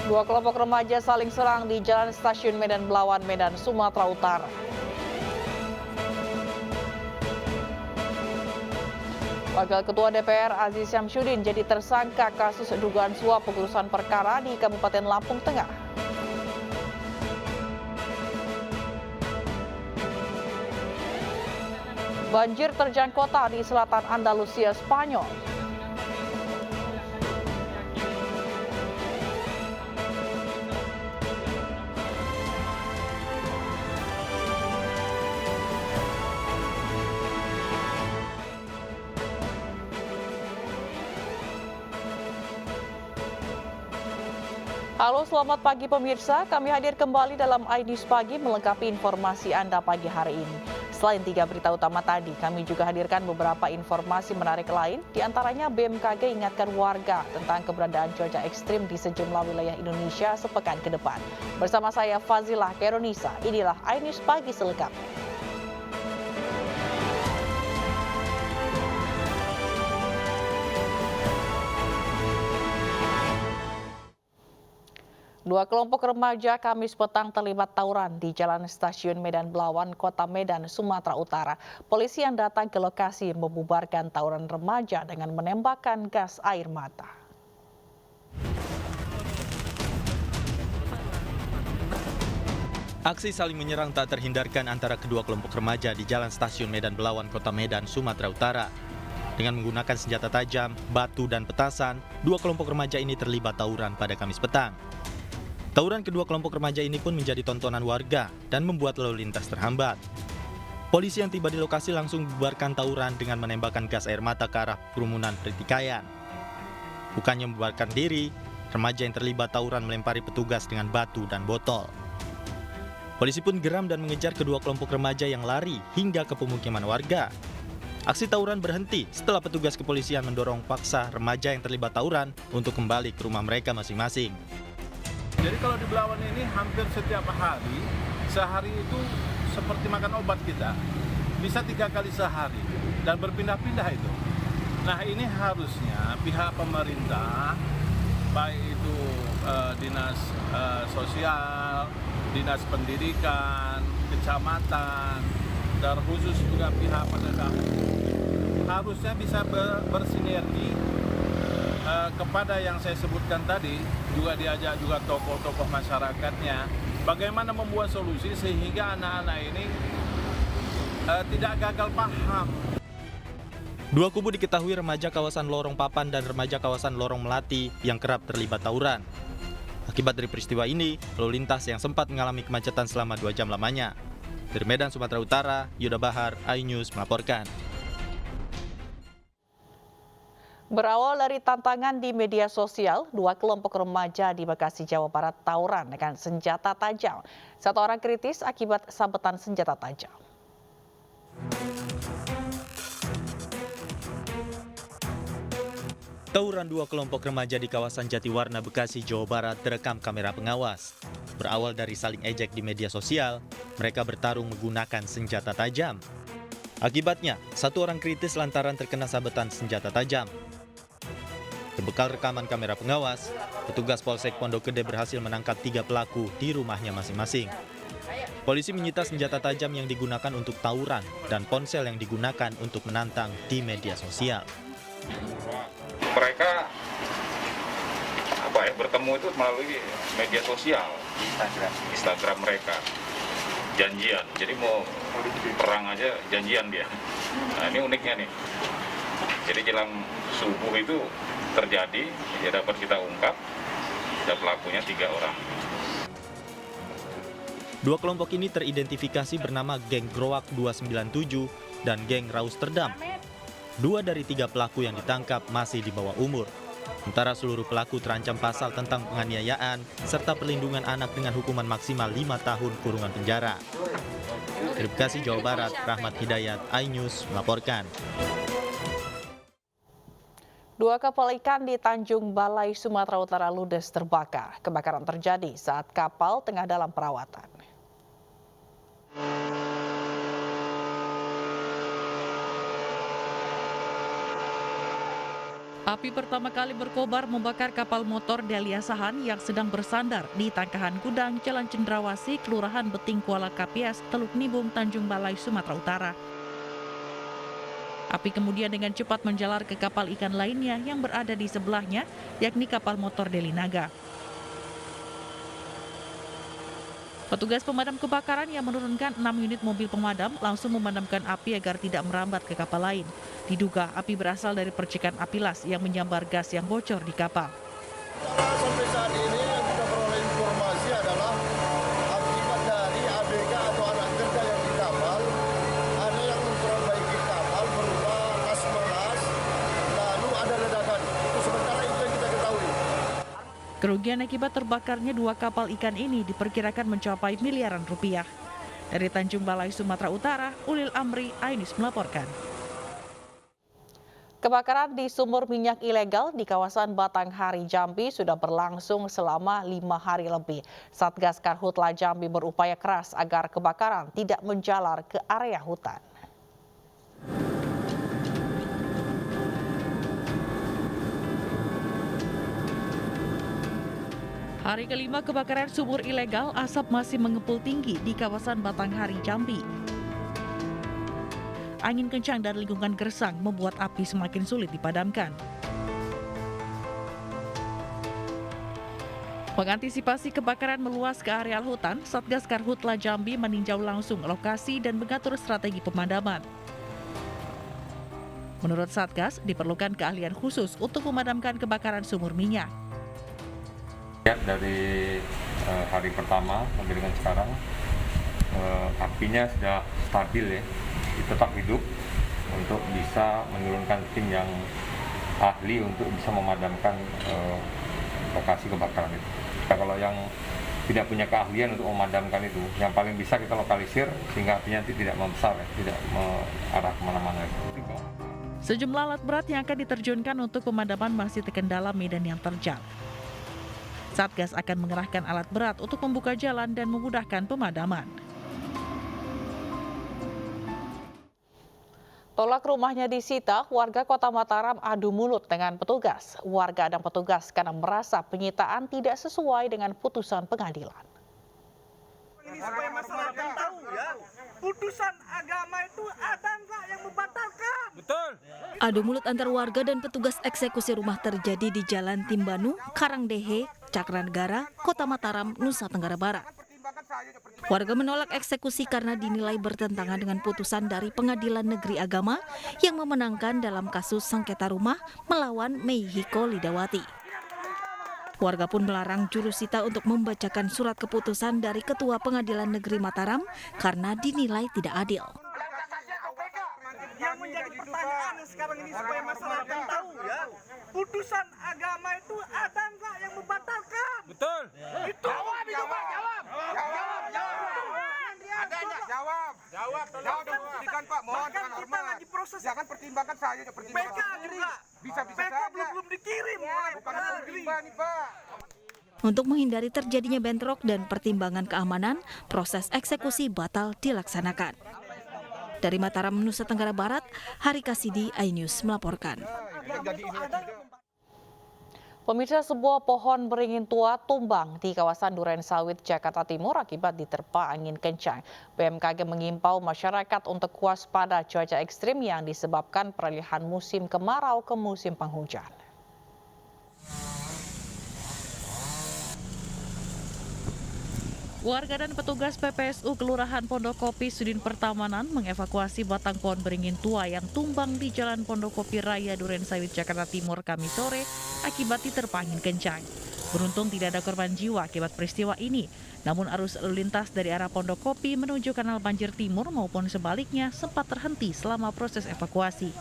Dua kelompok remaja saling serang di Jalan Stasiun Medan Belawan, Medan, Sumatera Utara. Wakil Ketua DPR Aziz Syamsuddin jadi tersangka kasus dugaan suap pengurusan perkara di Kabupaten Lampung Tengah. Banjir terjang kota di selatan Andalusia, Spanyol. Halo, selamat pagi pemirsa. Kami hadir kembali dalam iNews Pagi melengkapi informasi Anda pagi hari ini. Selain 3 berita utama tadi, kami juga hadirkan beberapa informasi menarik lain. Di antaranya BMKG ingatkan warga tentang keberadaan cuaca ekstrim di sejumlah wilayah Indonesia sepekan ke depan. Bersama saya Fazilah Keronisa, inilah iNews Pagi selengkapnya. Dua kelompok remaja Kamis petang terlibat tawuran di Jalan Stasiun Medan Belawan, Kota Medan, Sumatera Utara. Polisi yang datang ke lokasi membubarkan tawuran remaja dengan menembakkan gas air mata. Aksi saling menyerang tak terhindarkan antara kedua kelompok remaja di Jalan Stasiun Medan Belawan, Kota Medan, Sumatera Utara. Dengan menggunakan senjata tajam, batu, dan petasan, dua kelompok remaja ini terlibat tawuran pada Kamis petang. Tawuran kedua kelompok remaja ini pun menjadi tontonan warga dan membuat lalu lintas terhambat. Polisi yang tiba di lokasi langsung membubarkan tawuran dengan menembakkan gas air mata ke arah kerumunan pertikaian. Bukannya membubarkan diri, remaja yang terlibat tawuran melempari petugas dengan batu dan botol. Polisi pun geram dan mengejar kedua kelompok remaja yang lari hingga ke pemukiman warga. Aksi tawuran berhenti setelah petugas kepolisian mendorong paksa remaja yang terlibat tawuran untuk kembali ke rumah mereka masing-masing. Jadi kalau di Belawan ini hampir setiap hari, sehari itu seperti makan obat kita. Bisa 3 kali sehari dan berpindah-pindah itu. Nah ini harusnya pihak pemerintah, baik itu dinas sosial, dinas pendidikan, kecamatan, dan khusus juga pihak penegak hukum, harusnya bisa bersinergi kepada yang saya sebutkan tadi, juga diajak juga tokoh-tokoh masyarakatnya, bagaimana membuat solusi sehingga anak-anak ini tidak gagal paham. Dua kubu diketahui remaja kawasan Lorong Papan dan remaja kawasan Lorong Melati yang kerap terlibat tawuran. Akibat dari peristiwa ini, lalu lintas yang sempat mengalami kemacetan selama 2 jam lamanya. Dari Medan, Sumatera Utara, Yuda Bahar, iNews melaporkan. Berawal dari tantangan di media sosial, dua kelompok remaja di Bekasi, Jawa Barat tawuran dengan senjata tajam. Satu orang kritis akibat sabetan senjata tajam. Tawuran dua kelompok remaja di kawasan Jatiwarna, Bekasi, Jawa Barat terekam kamera pengawas. Berawal dari saling ejek di media sosial, mereka bertarung menggunakan senjata tajam. Akibatnya, satu orang kritis lantaran terkena sabetan senjata tajam. Berbekal rekaman kamera pengawas, petugas Polsek Pondok Gede berhasil menangkap 3 pelaku di rumahnya masing-masing. Polisi menyita senjata tajam yang digunakan untuk tawuran dan ponsel yang digunakan untuk menantang di media sosial. Mereka bertemu itu melalui media sosial, Instagram mereka, janjian. Jadi mau perang aja janjian dia. Nah ini uniknya nih. Jadi jelang subuh itu terjadi, ya dapat kita ungkap, dan pelakunya 3 orang. Dua kelompok ini teridentifikasi bernama Geng Growak 297 dan Geng Rausterdam. 2 dari 3 pelaku yang ditangkap masih di bawah umur. Sementara seluruh pelaku terancam pasal tentang penganiayaan serta perlindungan anak dengan hukuman maksimal 5 tahun kurungan penjara. Dari Bekasi, Jawa Barat, Rahmat Hidayat, iNews melaporkan. Dua kapal ikan di Tanjung Balai, Sumatera Utara ludes terbakar. Kebakaran terjadi saat kapal tengah dalam perawatan. Api pertama kali berkobar membakar kapal motor Deli Asahan yang sedang bersandar di Tangkahan Gudang, Jalan Cendrawasih, Kelurahan Beting Kuala Kapias, Teluk Nibung, Tanjung Balai, Sumatera Utara. Api kemudian dengan cepat menjalar ke kapal ikan lainnya yang berada di sebelahnya, yakni kapal motor Deli Naga. Petugas pemadam kebakaran yang menurunkan 6 unit mobil pemadam langsung memadamkan api agar tidak merambat ke kapal lain. Diduga api berasal dari percikan api las yang menyambar gas yang bocor di kapal. Sampai saat ini yang kita peroleh informasi adalah akibat dari ABK atau anak kerja yang di kapal, ada yang memperbaiki kapal berupa las melas, lalu ada ledakan. Itu sementara itu yang kita ketahui. Kerugian akibat terbakarnya 2 kapal ikan ini diperkirakan mencapai miliaran rupiah. Dari Tanjung Balai, Sumatera Utara, Ulil Amri, Ainus melaporkan. Kebakaran di sumur minyak ilegal di kawasan Batanghari, Jambi sudah berlangsung selama 5 hari lebih. Satgas Karhutla Jambi berupaya keras agar kebakaran tidak menjalar ke area hutan. Hari kelima kebakaran sumur ilegal, asap masih mengepul tinggi di kawasan Batanghari, Jambi. Angin kencang dan lingkungan gersang membuat api semakin sulit dipadamkan. Mengantisipasi kebakaran meluas ke areal hutan, Satgas Karhutla Jambi meninjau langsung lokasi dan mengatur strategi pemadaman. Menurut Satgas, diperlukan keahlian khusus untuk memadamkan kebakaran sumur minyak. Dari hari pertama sampai dengan sekarang, apinya sudah stabil ya, tetap hidup untuk bisa menurunkan tim yang ahli untuk bisa memadamkan lokasi kebakaran itu. Nah, kalau yang tidak punya keahlian untuk memadamkan itu, yang paling bisa kita lokalisir sehingga apinya tidak membesar, ya, tidak mengarah kemana-mana. Sejumlah alat berat yang akan diterjunkan untuk pemadaman masih terkendala medan yang terjal. Satgas akan mengerahkan alat berat untuk membuka jalan dan memudahkan pemadaman. Tolak rumahnya disita, warga Kota Mataram adu mulut dengan petugas. Warga dan petugas karena merasa penyitaan tidak sesuai dengan putusan pengadilan. Ini supaya masyarakat tahu ya, putusan agama itu ada nggak yang membatalkan? Betul. Adu mulut antar warga dan petugas eksekusi rumah terjadi di Jalan Timbanu, Karangdehe, Cakranegara, Kota Mataram, Nusa Tenggara Barat. Warga menolak eksekusi karena dinilai bertentangan dengan putusan dari Pengadilan Negeri Agama yang memenangkan dalam kasus sengketa rumah melawan Meihiko Lidawati. Warga pun melarang jurusita untuk membacakan surat keputusan dari Ketua Pengadilan Negeri Mataram karena dinilai tidak adil. Yang menjadi pertanyaan sekarang ini supaya masyarakat tahu ya, putusan agama itu ada nggak yang membatalkan? Betul. Itu jawab itu Pak, jawab. Ada enggak? Jawab dan berikan Pak, mohon dengan hormat. Kita lagi proses. Jangan pertimbangkan saya, pertimbangkan. PK juga. Bisa saja. Belum dikirim. Bukan pertimbangan nih Pak. Untuk menghindari terjadinya bentrok dan pertimbangan keamanan, proses eksekusi batal dilaksanakan. Dari Mataram, Nusa Tenggara Barat, Hari Kasidi, iNews melaporkan. Pemirsa, sebuah pohon beringin tua tumbang di kawasan Duren Sawit, Jakarta Timur akibat diterpa angin kencang. BMKG mengimbau masyarakat untuk waspada cuaca ekstrim yang disebabkan peralihan musim kemarau ke musim penghujan. Warga dan petugas PPSU Kelurahan Pondokopi Sudin Pertamanan mengevakuasi batang pohon beringin tua yang tumbang di Jalan Pondokopi Raya Duren Sawit, Jakarta Timur Kamis sore akibat diterpa angin kencang. Beruntung tidak ada korban jiwa akibat peristiwa ini, namun arus lalu lintas dari arah Pondokopi menuju Kanal Banjir Timur maupun sebaliknya sempat terhenti selama proses evakuasi.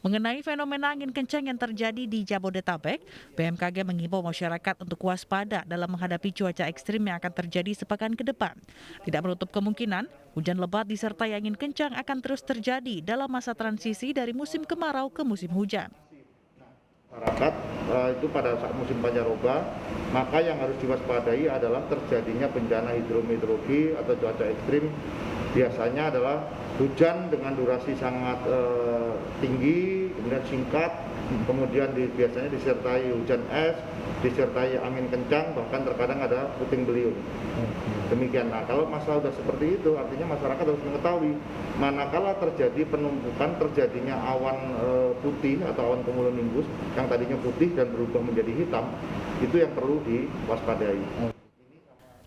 Mengenai fenomena angin kencang yang terjadi di Jabodetabek, BMKG mengimbau masyarakat untuk waspada dalam menghadapi cuaca ekstrim yang akan terjadi sepekan ke depan. Tidak menutup kemungkinan, hujan lebat disertai angin kencang akan terus terjadi dalam masa transisi dari musim kemarau ke musim hujan. Masyarakat itu pada saat musim pancaroba, maka yang harus diwaspadai adalah terjadinya bencana hidrometeorologi atau cuaca ekstrim biasanya adalah hujan dengan durasi sangat tinggi, kemudian singkat, kemudian biasanya disertai hujan es, disertai angin kencang, bahkan terkadang ada puting beliung. Demikian. Nah, kalau masalah sudah seperti itu, artinya masyarakat harus mengetahui manakala terjadi penumpukan terjadinya awan putih atau awan cumulonimbus yang tadinya putih dan berubah menjadi hitam, itu yang perlu diwaspadai.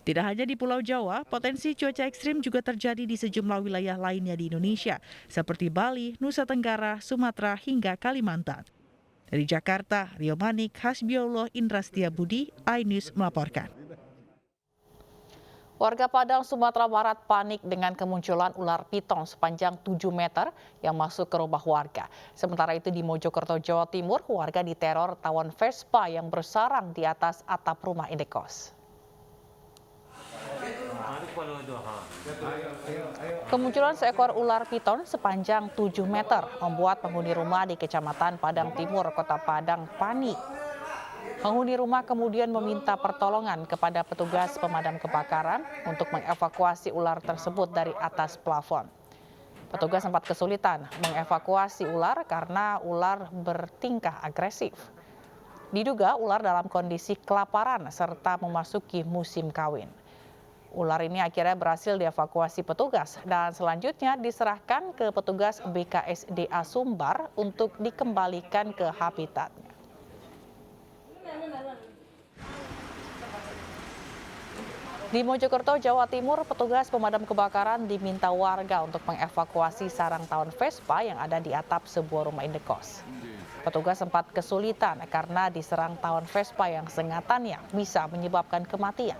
Tidak hanya di Pulau Jawa, potensi cuaca ekstrim juga terjadi di sejumlah wilayah lainnya di Indonesia, seperti Bali, Nusa Tenggara, Sumatera, hingga Kalimantan. Dari Jakarta, Rio Manik, Hasbiullah Indra Setiabudi, iNews melaporkan. Warga Padang, Sumatera Barat panik dengan kemunculan ular piton sepanjang 7 meter yang masuk ke rumah warga. Sementara itu di Mojokerto, Jawa Timur, warga diteror tawon Vespa yang bersarang di atas atap rumah indekos. Kemunculan seekor ular piton sepanjang 7 meter membuat penghuni rumah di Kecamatan Padang Timur, Kota Padang panik. Penghuni rumah kemudian meminta pertolongan kepada petugas pemadam kebakaran untuk mengevakuasi ular tersebut dari atas plafon. Petugas sempat kesulitan mengevakuasi ular karena ular bertingkah agresif. Diduga ular dalam kondisi kelaparan serta memasuki musim kawin. Ular ini akhirnya berhasil dievakuasi petugas dan selanjutnya diserahkan ke petugas BKSDA Sumbar untuk dikembalikan ke habitatnya. Di Mojokerto, Jawa Timur, petugas pemadam kebakaran diminta warga untuk mengevakuasi sarang tawon Vespa yang ada di atap sebuah rumah indekos. Petugas sempat kesulitan karena diserang tawon Vespa yang sengatannya bisa menyebabkan kematian.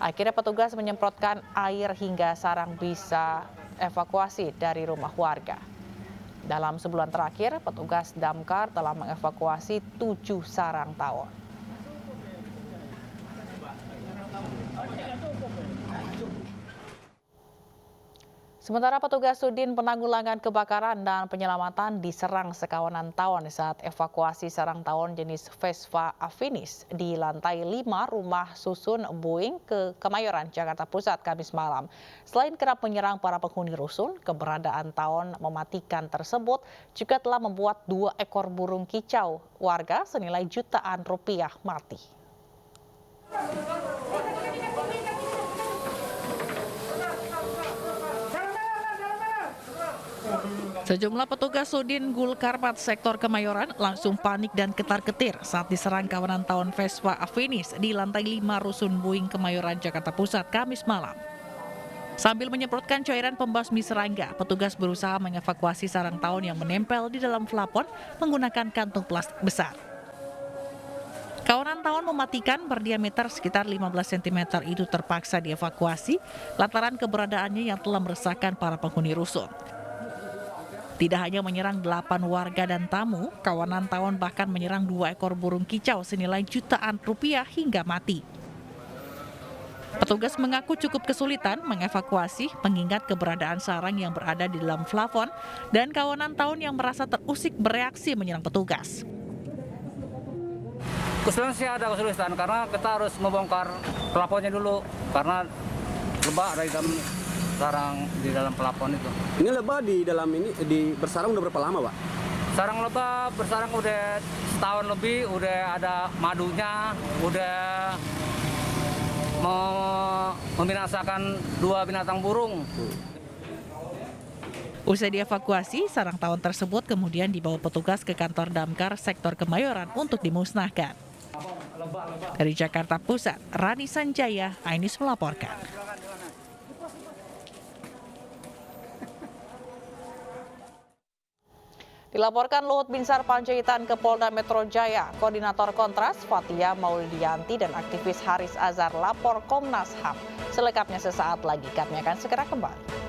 Akhirnya petugas menyemprotkan air hingga sarang bisa evakuasi dari rumah warga. Dalam sebulan terakhir, petugas damkar telah mengevakuasi 7 sarang tawon. Sementara petugas Sudin Penanggulangan Kebakaran dan Penyelamatan diserang sekawanan tawon saat evakuasi sarang tawon jenis Vespa afinis di lantai 5 rumah susun Boeing ke Kemayoran, Jakarta Pusat, Kamis malam. Selain kerap menyerang para penghuni rusun, keberadaan tawon mematikan tersebut juga telah membuat 2 ekor burung kicau warga senilai jutaan rupiah mati. Sejumlah petugas Sudin Gulkarmat sektor Kemayoran langsung panik dan ketar-ketir saat diserang kawanan tawon Vespa afinis di lantai 5 Rusun Boeing Kemayoran, Jakarta Pusat, Kamis malam. Sambil menyemprotkan cairan pembasmi serangga, petugas berusaha mengevakuasi sarang tawon yang menempel di dalam plafon menggunakan kantung plastik besar. Kawanan tawon mematikan berdiameter sekitar 15 cm itu terpaksa dievakuasi lantaran keberadaannya yang telah meresahkan para penghuni rusun. Tidak hanya menyerang 8 warga dan tamu, kawanan tawon bahkan menyerang 2 ekor burung kicau senilai jutaan rupiah hingga mati. Petugas mengaku cukup kesulitan mengevakuasi mengingat keberadaan sarang yang berada di dalam plafon dan kawanan tawon yang merasa terusik bereaksi menyerang petugas. Kesulitan sih ada kesulitan karena kita harus membongkar plafonnya dulu karena lebah ada di dalam sarang di dalam plafon itu. Ini lebah di dalam ini bersarang udah berapa lama, Pak? Sarang lebah bersarang udah setahun lebih, udah ada madunya, udah membinasakan 2 binatang burung. Usai dievakuasi, sarang tawon tersebut kemudian dibawa petugas ke kantor damkar sektor Kemayoran untuk dimusnahkan. Dari Jakarta Pusat, Rani Sanjaya, iNews melaporkan. Dilaporkan Luhut Binsar Panjaitan ke Polda Metro Jaya, Koordinator Kontras Fatia Maulidianti dan aktivis Haris Azhar lapor Komnas HAM. Selengkapnya sesaat lagi, kami akan segera kembali.